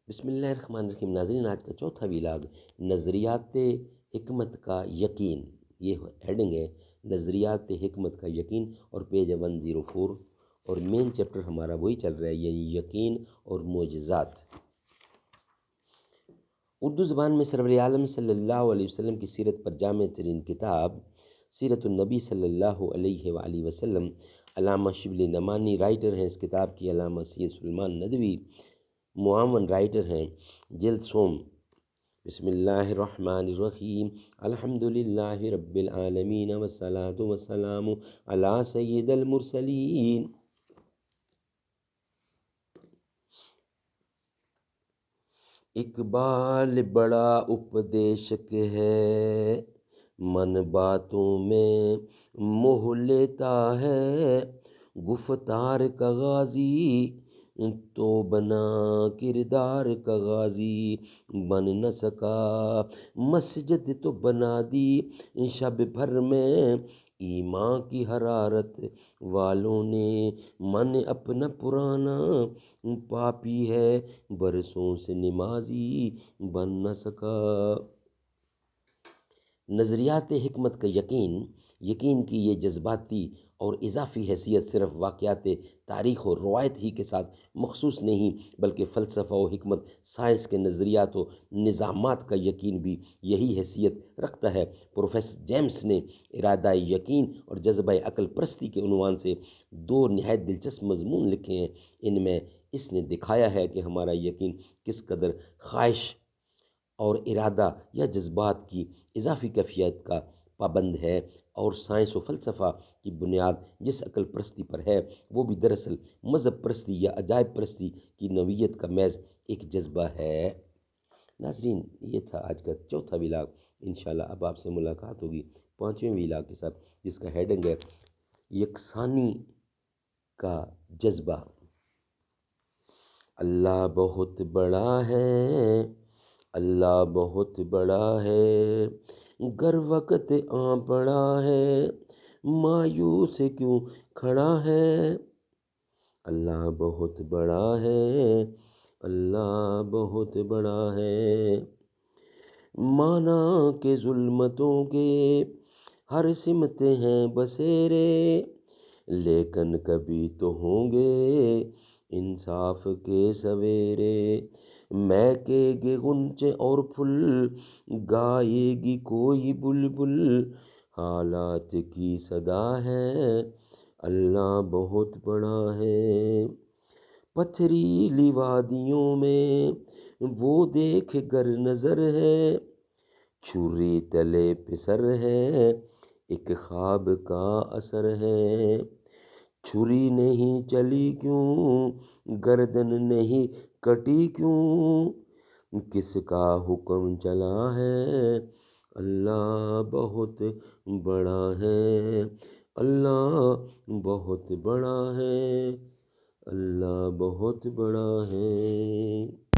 بسم اللہ الرحمن الرحیم۔ ناظرین، آج کا چوتھا ویلاگ نظریات حکمت کا یقین، یہ ہیڈنگ ہے نظریات حکمت کا یقین، اور پیج 104، اور مین چیپٹر ہمارا وہی چل رہا ہے، یعنی یقین اور معجزات۔ اردو زبان میں سرور عالم صلی اللہ علیہ وسلم کی سیرت پر جامع ترین کتاب سیرت النبی صلی اللہ علیہ وآلہ وسلم، علامہ شبلی نعمانی رائٹر ہیں اس کتاب کی، علامہ سید سلیمان ندوی معاون رائٹر ہیں۔ جلد سوم۔ بسم اللہ الرحمن الرحیم، الحمدللہ رب العالمین والصلاة والسلام علی سید المرسلین۔ اقبال بڑا اپدیشک ہے، من باتوں میں موہ لیتا ہے، گفتار کا غازی تو بنا کردار کا غازی بن نہ سکا، مسجد تو بنا دی شب بھر میں، ایمان کی حرارت والوں نے، من اپنا پرانا پاپی ہے، برسوں سے نمازی بن نہ سکا۔ نظریات حکمت کا یقین کی یہ جذباتی اور اضافی حیثیت صرف واقعات تاریخ اور روایت ہی کے ساتھ مخصوص نہیں، بلکہ فلسفہ و حکمت، سائنس کے نظریات و نظامات کا یقین بھی یہی حیثیت رکھتا ہے۔ پروفیسر جیمس نے ارادہ یقین اور جذبہ عقل پرستی کے عنوان سے دو نہایت دلچسپ مضمون لکھے ہیں۔ ان میں اس نے دکھایا ہے کہ ہمارا یقین کس قدر خواہش اور ارادہ یا جذبات کی اضافی کیفیت کا پابند ہے، اور سائنس و فلسفہ کی بنیاد جس عقل پرستی پر ہے، وہ بھی دراصل مذہب پرستی یا عجائب پرستی کی نوعیت کا محض ایک جذبہ ہے۔ ناظرین، یہ تھا آج کا چوتھا ویلاگ۔ انشاءاللہ اب آپ سے ملاقات ہوگی پانچویں ویلاگ کے ساتھ، جس کا ہیڈنگ ہے یکسانی کا جذبہ۔ اللہ بہت بڑا ہے، اللہ بہت بڑا ہے، گر وقت آ پڑا ہے، مایوس کیوں کھڑا ہے۔ اللہ بہت بڑا ہے، اللہ بہت بڑا ہے، مانا کہ ظلمتوں کے ہر سمت ہیں بسیرے، لیکن کبھی تو ہوں گے انصاف کے سویرے، مہکے گے غنچے اور پھول، گائے گی کوئی بلبل، حالات کی صدا ہے، اللہ بہت بڑا ہے۔ پتھریلی وادیوں میں وہ دیکھ گر نظر ہے، چھری تلے پسر ہے، ایک خواب کا اثر ہے، چھری نہیں چلی کیوں، گردن نہیں کٹی کیوں، کس کا حکم چلا ہے، اللہ بہت بڑا ہے، اللہ بہت بڑا ہے، اللہ بہت بڑا ہے۔